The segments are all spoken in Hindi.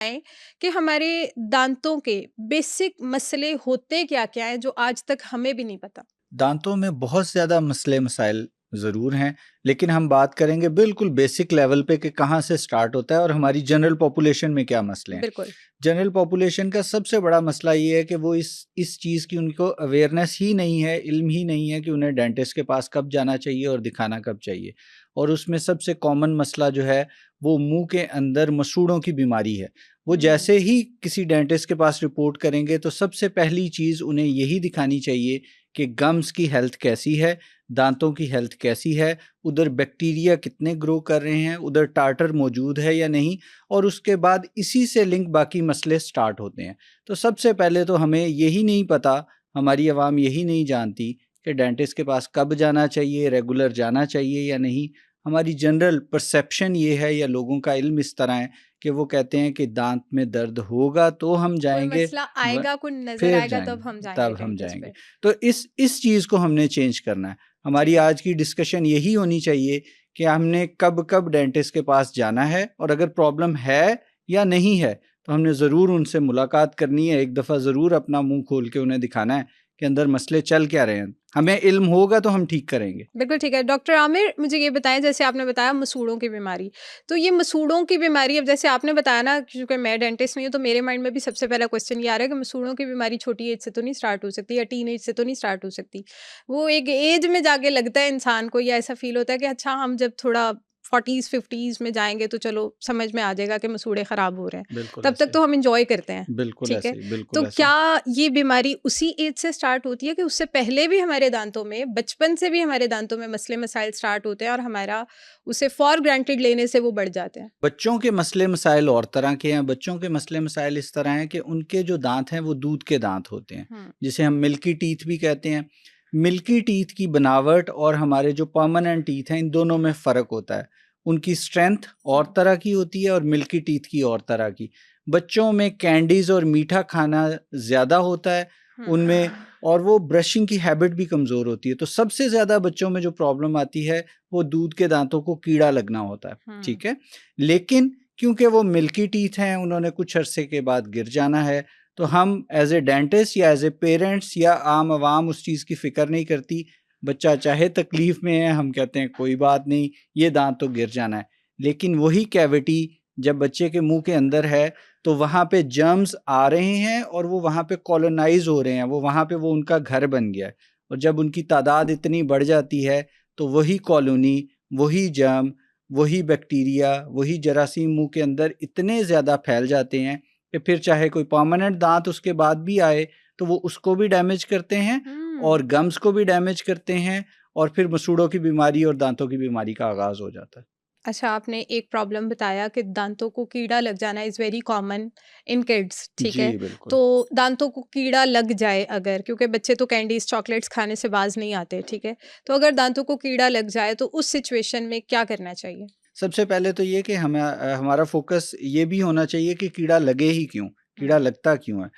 है कि हमारे दांतों के बेसिक मसले होते क्या-क्या हैं जो आज तक हमें भी नहीं पता? दांतों में बहुत ज़्यादा मसले मसाइल ज़रूर हैं, लेकिन हम बात करेंगे बिल्कुल बेसिक लेवल पे कि कहाँ से स्टार्ट होता है और हमारी जनरल पॉपुलेशन में क्या मसले हैं। बिल्कुल। जनरल पॉपुलेशन का सबसे बड़ा मसला ये है कि वो इस चीज़ की उनको अवेयरनेस ही नहीं है, इल्म ही नहीं है कि उन्हें डेंटिस्ट के पास कब जाना चाहिए और दिखाना कब चाहिए। और उसमें सबसे कॉमन मसला जो है वो मुंह के अंदर मसूड़ों की बीमारी है। वो जैसे ही किसी डेंटिस्ट के पास रिपोर्ट करेंगे तो सबसे पहली चीज़ उन्हें यही दिखानी चाहिए कि गम्स की हेल्थ कैसी है, दांतों की हेल्थ कैसी है, उधर बैक्टीरिया कितने ग्रो कर रहे हैं, उधर टार्टर मौजूद है या नहीं, और उसके बाद इसी से लिंक बाकी मसले स्टार्ट होते हैं। तो सबसे पहले तो हमें यही नहीं पता, हमारी आवाम यही नहीं जानती कि डेंटिस्ट के पास कब जाना चाहिए, रेगुलर जाना चाहिए या नहीं। हमारी जनरल परसेप्शन ये है या लोगों का इल्म इस तरह है कि वो कहते हैं कि दांत में दर्द होगा तो हम कोई जाएंगे, मसला आएगा, कोई नज़र फिर आएगा तब हम जाएंगे, जाएँगे तब हम डेंटिस्ट जाएंगे। पे। तो इस चीज़ को हमने चेंज करना है। हमारी ठीक है। आज की डिस्कशन यही होनी चाहिए कि हमने कब कब डेंटिस्ट के पास जाना है, और अगर प्रॉब्लम है या नहीं है तो हमने ज़रूर उनसे मुलाकात करनी है। एक दफ़ा ज़रूर अपना मुंह खोल के उन्हें दिखाना है कि अंदर मसले चल क्या रहे हैं। हमें इल्म होगा तो हम ठीक करेंगे। बिल्कुल ठीक है। डॉक्टर आमिर, मुझे ये बताएँ, जैसे आपने बताया मसूड़ों की बीमारी, तो ये मसूड़ों की बीमारी, अब जैसे आपने बताया ना, क्योंकि मैं डेंटिस्ट नहीं हूँ तो मेरे माइंड में भी सबसे पहला क्वेश्चन ये आ रहा है कि मसूड़ों की बीमारी छोटी एज से तो नहीं स्टार्ट हो सकती या टीन एज से तो नहीं स्टार्ट हो सकती। वो एक एज में जाके लगता है इंसान को, या ऐसा फ़ील होता है कि अच्छा हम जब थोड़ा 40s 50s में जाएँगे तो चलो समझ में आ जाएगा कि मसूड़े ख़राब हो रहे हैं। बिल्कुल तब तक ऐसे तो हम एन्जॉय करते हैं, बिल्कुल ठीक है? ऐसे ही, बिल्कुल तो ऐसे ही। क्या ये बीमारी उसी एज से स्टार्ट होती है कि उससे पहले भी हमारे दांतों में, बचपन से भी हमारे दांतों में मसले मसाइल स्टार्ट होते हैं और हमारा उसे फॉर ग्रांटेड लेने से वो बढ़ जाते हैं? बच्चों के मसले मसाइल और तरह के हैं। बच्चों के मसले मसाइल इस तरह हैं कि उनके जो दांत हैं वो दूध के दांत होते हैं, हुँ। जिसे हम मिल्की टीथ भी कहते हैं। मिल्की टीथ की बनावट और हमारे जो परमानेंट टीथ हैं, इन दोनों में फ़र्क होता है। उनकी स्ट्रेंथ और तरह की होती है और मिल्की टीथ की और तरह की। बच्चों में कैंडीज़ और मीठा खाना ज़्यादा होता है हुँ। उनमें, और वो ब्रशिंग की हैबिट भी कमज़ोर होती है। तो सबसे ज़्यादा बच्चों में जो प्रॉब्लम आती है वो दूध के दांतों को कीड़ा लगना होता है, हुँ। ठीक है? लेकिन क्योंकि वो मिल्की टीथ हैं, उन्होंने कुछ अरसे के बाद गिर जाना है, तो हम एज़ ए डेंटिस्ट या एज़ ए पेरेंट्स या आम आवाम उस चीज़ की फ़िक्र नहीं करती। बच्चा चाहे तकलीफ़ में है, हम कहते हैं कोई बात नहीं, ये दांत तो गिर जाना है। लेकिन वही कैविटी जब बच्चे के मुँह के अंदर है, तो वहाँ पे जर्म्स आ रहे हैं और वो वहाँ पे कॉलोनाइज़ हो रहे हैं, वो वहाँ पे वो उनका घर बन गया है। और जब उनकी तादाद इतनी बढ़ जाती है, तो वही कॉलोनी, वही जर्म, वही बैक्टीरिया, वही जरासीम मुंह के अंदर इतने ज़्यादा फैल जाते हैं कि फिर चाहे कोई परमानेंट दांत उसके बाद भी आए तो वो उसको भी डैमेज करते हैं हुँ। और गम्स को भी डैमेज करते हैं, और फिर मसूड़ों की बीमारी और दांतों की बीमारी का आगाज़ हो जाता है। अच्छा, आपने एक प्रॉब्लम बताया कि दांतों को कीड़ा लग जाना is very common in kids, ठीक जी है? बिल्कुल। तो दांतों को कीड़ा लग जाए अगर, क्योंकि बच्चे तो कैंडीज़, चॉकलेट्स खाने से बाज़ नहीं आते, ठीक है? तो अगर दांतों को कीड़ा लग जाए तो उस सिचुएशन में क्या करना चाहिए? सबसे पहले तो ये कि हमारा फ़ोकस ये भी होना चाहिए कि कीड़ा लगे ही क्यों? कीड़ा हुँ। लगता क्यों है?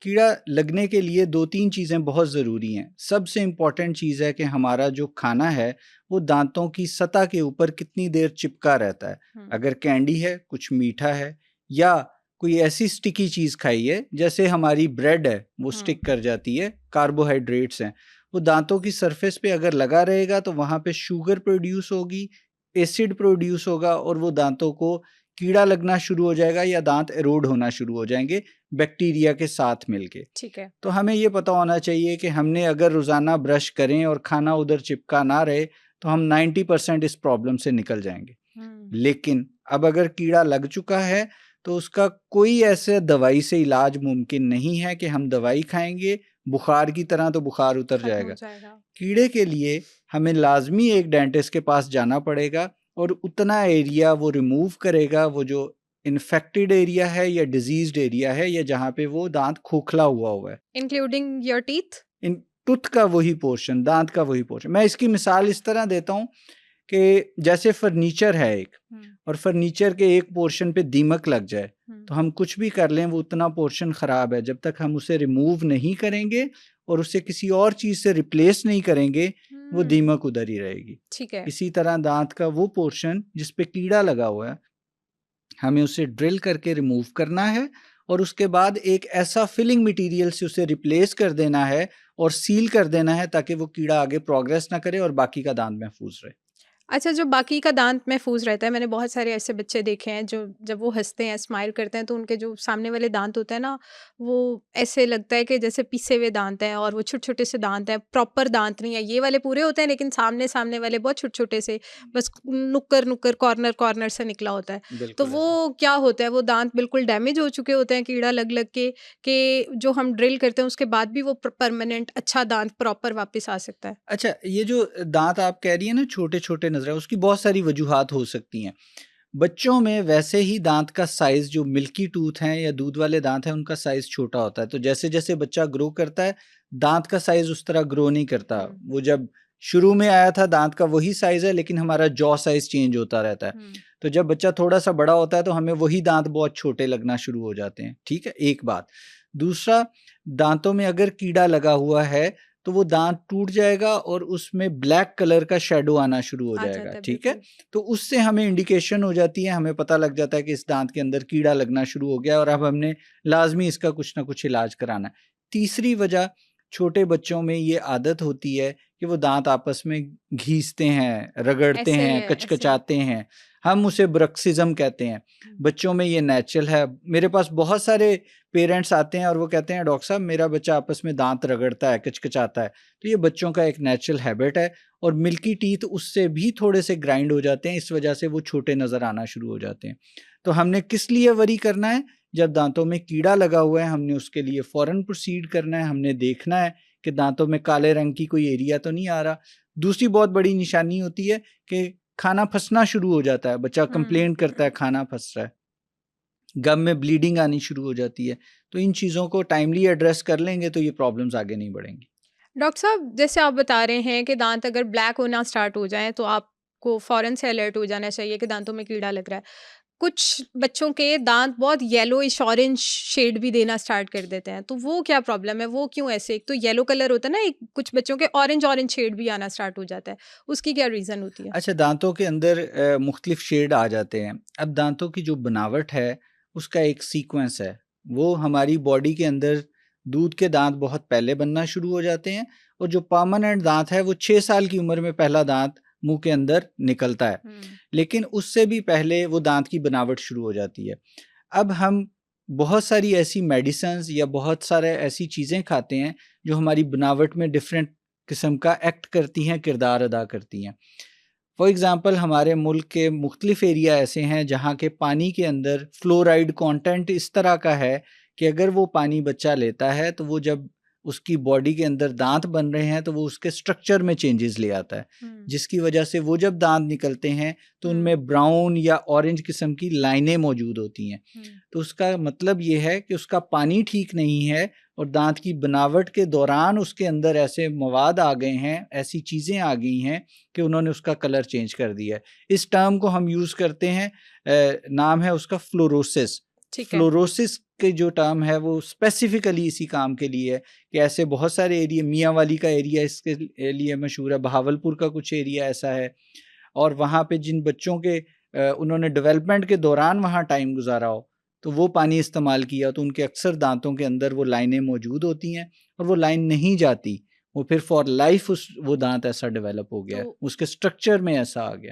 कीड़ा लगने के लिए 2-3 चीज़ें बहुत ज़रूरी हैं। सबसे इम्पोर्टेंट चीज़ है कि हमारा जो खाना है, वो दाँतों की सतह के ऊपर कितनी देर चिपका रहता है। हुँ। अगर कैंडी है, कुछ मीठा है, या कोई ऐसी स्टिकी चीज़ खाई है, जैसे हमारी ब्रेड है, वो हुँ। स्टिक कर जाती है, कार्बोहाइड्रेट्स हैं, वो दाँतों की सरफेस पे अगर लगा रहेगा, तो वहाँ पे शुगर प्रोड्यूस होगी, एसिड प्रोड्यूस होगा, और वो दांतों को कीड़ा लगना शुरू हो जाएगा या दांत एरोड होना शुरू हो जाएंगे बैक्टीरिया के साथ मिलके। ठीक है। तो हमें ये पता होना चाहिए कि हमने अगर रोज़ाना ब्रश करें और खाना उधर चिपका ना रहे तो हम 90% इस प्रॉब्लम से निकल जाएंगे। हुँ। लेकिन अब अगर कीड़ा लग चुका है तो उसका कोई ऐसे दवाई से इलाज मुमकिन नहीं है कि हम दवाई खाएंगे बुखार की तरह तो बुखार उतर खत्म हो जाएगा। जाएगा। कीड़े के लिए हमें लाजमी एक डेंटिस्ट के पास जाना पड़ेगा, और उतना एरिया वो रिमूव करेगा, वो जो इन्फेक्टेड एरिया है या डिजीज्ड एरिया है या जहाँ पे वो दांत खोखला हुआ है। Including your teeth? In tooth का वही पोर्शन, दांत का वही पोर्शन। मैं इसकी मिसाल इस तरह देता हूँ कि जैसे फर्नीचर है एक, हुँ। और फर्नीचर के एक पोर्शन पे दीमक लग जाए, हुँ। तो हम कुछ भी कर लें वो उतना पोर्शन ख़राब है। जब तक हम उसे रिमूव नहीं करेंगे और उसे किसी और चीज़ से रिप्लेस नहीं करेंगे, वो हुँ। दीमक उधर ही रहेगी। ठीक है। इसी तरह दांत का वो पोर्शन जिस पे कीड़ा लगा हुआ है, हमें उसे ड्रिल करके रिमूव करना है और उसके बाद एक ऐसा फिलिंग मटेरियल से उसे रिप्लेस कर देना है और सील कर देना है ताकि वो कीड़ा आगे प्रोग्रेस ना करे और बाकी का दांत महफूज रहे। अच्छा, जो बाकी का दांत महफूज रहता है, मैंने बहुत सारे ऐसे बच्चे देखे हैं जो जब वो हंसते हैं, स्माइल करते हैं, तो उनके जो सामने वाले दांत होते हैं ना, वो ऐसे लगता है कि जैसे पिसे हुए दांत हैं, और वो छोटे छोटे से दांत हैं, प्रॉपर दांत नहीं है। ये वाले पूरे होते हैं, लेकिन सामने सामने वाले बहुत छोटे छोटे से, बस नुक्कर नुक्कर कॉर्नर कॉर्नर से निकला होता है। तो बिल्कुल वो ऐसा। क्या होता है, वो दांत बिल्कुल डैमेज हो चुके होते हैं कीड़ा लग लग के, कि जो हम ड्रिल करते हैं उसके बाद भी वो परमानेंट अच्छा दांत प्रॉपर वापस आ सकता है। अच्छा, ये जो दांत आप कह रही है ना छोटे-छोटे नज़र आए, उसकी बहुत सारी वजूहात हो सकती हैं। बच्चों में वैसे ही दांत का साइज़, जो मिल्की टूथ हैं या दूध वाले दांत हैं, उनका साइज़ छोटा होता है। तो जैसे-जैसे बच्चा ग्रो करता है, दांत का साइज़ उस तरह ग्रो नहीं करता। हुँ, वो जब शुरू में आया था दांत का वही साइज़ है, लेकिन हमारा जॉ साइज़ चेंज होता रहता है। हुँ, तो जब बच्चा थोड़ा-सा बड़ा होता है तो हमें वही दांत बहुत छोटे लगना शुरू हो जाते हैं। ठीक है? एक बात। दूसरा, दांतों में अगर कीड़ा लगा हुआ है तो वो दांत टूट जाएगा और उसमें ब्लैक कलर का शैडो आना शुरू हो आ जाएगा। जाता है ठीक है? बिल्कुल। तो उससे हमें इंडिकेशन हो जाती है, हमें पता लग जाता है कि इस दांत के अंदर कीड़ा लगना शुरू हो गया और अब हमने लाज़मी इसका कुछ ना कुछ इलाज कराना है। तीसरी वजह, छोटे बच्चों में ये आदत होती है कि वो दांत आपस में घीसते हैं, रगड़ते ऐसे ही हैं, है, ऐसे ही। कचकचाते हैं। हम उसे ब्रक्सिज़्म कहते हैं। हुँ, बच्चों में ये नेचुरल है। मेरे पास बहुत सारे पेरेंट्स आते हैं और वो कहते हैं, डॉक्टर साहब मेरा बच्चा आपस में दांत रगड़ता है, कचकचाता है। तो ये बच्चों का एक नेचुरल हैबिट है और मिल्की टीथ उससे भी थोड़े से ग्राइंड हो जाते हैं, इस वजह से वो छोटे नज़र आना शुरू हो जाते हैं। तो हमने किस लिए वरी करना है? जब दांतों में कीड़ा लगा हुआ है, हमने उसके लिए फ़ौरन प्रोसीड करना है, हमने देखना है कि दांतों में काले रंग की कोई एरिया तो नहीं आ रहा। दूसरी बहुत बड़ी निशानी होती है कि खाना फँसना शुरू हो जाता है, बच्चा हुँ। कंप्लेंट करता है खाना फँस रहा है, गम में ब्लीडिंग आनी शुरू हो जाती है। तो इन चीज़ों को टाइमली एड्रेस कर लेंगे तो ये प्रॉब्लम्स आगे नहीं बढ़ेंगी। डॉक्टर साहब, जैसे आप बता रहे हैं कि दांत अगर ब्लैक होना स्टार्ट हो जाएँ, तो आपको फ़ौरन से अलर्ट हो जाना चाहिए कि दांतों में कीड़ा लग रहा है। कुछ बच्चों के दांत बहुत येलोइश ऑरेंज शेड भी देना स्टार्ट कर देते हैं, तो वो क्या प्रॉब्लम है? वो क्यों ऐसे? एक तो येलो कलर होता है ना, एक कुछ बच्चों के ऑरेंज ऑरेंज शेड भी आना स्टार्ट हो जाता है। उसकी क्या रीज़न होती है? अच्छा, दाँतों के अंदर मुख्तलिफ शेड आ जाते हैं। अब दाँतों की जो बनावट है, उसका एक सीक्वेंस है। वो हमारी बॉडी के अंदर दूध के दाँत बहुत पहले बनना शुरू हो जाते हैं और जो परमानेंट दाँत है, वो 6 साल की उम्र में पहला दाँत मुँह के अंदर निकलता है। हुँ, लेकिन उससे भी पहले वो दाँत की बनावट शुरू हो जाती है। अब हम बहुत सारी ऐसी मेडिसिन्स या बहुत सारे ऐसी चीज़ें खाते हैं, जो हमारी बनावट में डिफ़रेंट किस्म का एक्ट करती हैं, किरदार अदा करती हैं। फॉर एग्ज़ाम्पल, हमारे मुल्क के मुख्तलिफ़ एरिया ऐसे हैं जहाँ के पानी के अंदर फ्लोराइड कंटेंट इस तरह का है कि अगर वो पानी बच्चा लेता है तो वो जब उसकी बॉडी के अंदर दाँत बन रहे हैं तो वो उसके स्ट्रक्चर में चेंजेस ले आता है। हुँ, जिसकी वजह से वो जब दाँत निकलते हैं तो हुँ, उनमें ब्राउन या ऑरेंज किस्म की लाइनें मौजूद होती हैं। हुँ, तो उसका मतलब ये है कि उसका पानी ठीक नहीं है और दाँत की बनावट के दौरान उसके अंदर ऐसे मवाद आ गए हैं, ऐसी चीज़ें आ गई हैं कि उन्होंने उसका कलर चेंज कर दिया है। इस टर्म को हम यूज़ करते हैं, नाम है उसका फ्लोरोसिस। ठीक है। फ्लोरोसिस के जो टर्म है वो स्पेसिफ़िकली इसी काम के लिए है कि ऐसे बहुत सारे एरिया, मियांवाली का एरिया इसके लिए मशहूर है, बहावलपुर का कुछ एरिया ऐसा है और वहाँ पे जिन बच्चों के उन्होंने डेवलपमेंट के दौरान वहाँ टाइम गुज़ारा हो, तो वो पानी इस्तेमाल किया तो उनके अक्सर दाँतों के अंदर वो लाइनें मौजूद होती हैं और वो लाइन नहीं जाती। वो फिर फॉर लाइफ़ उस वो दाँत ऐसा डेवलप हो गया है, तो उसके स्ट्रक्चर में ऐसा आ गया।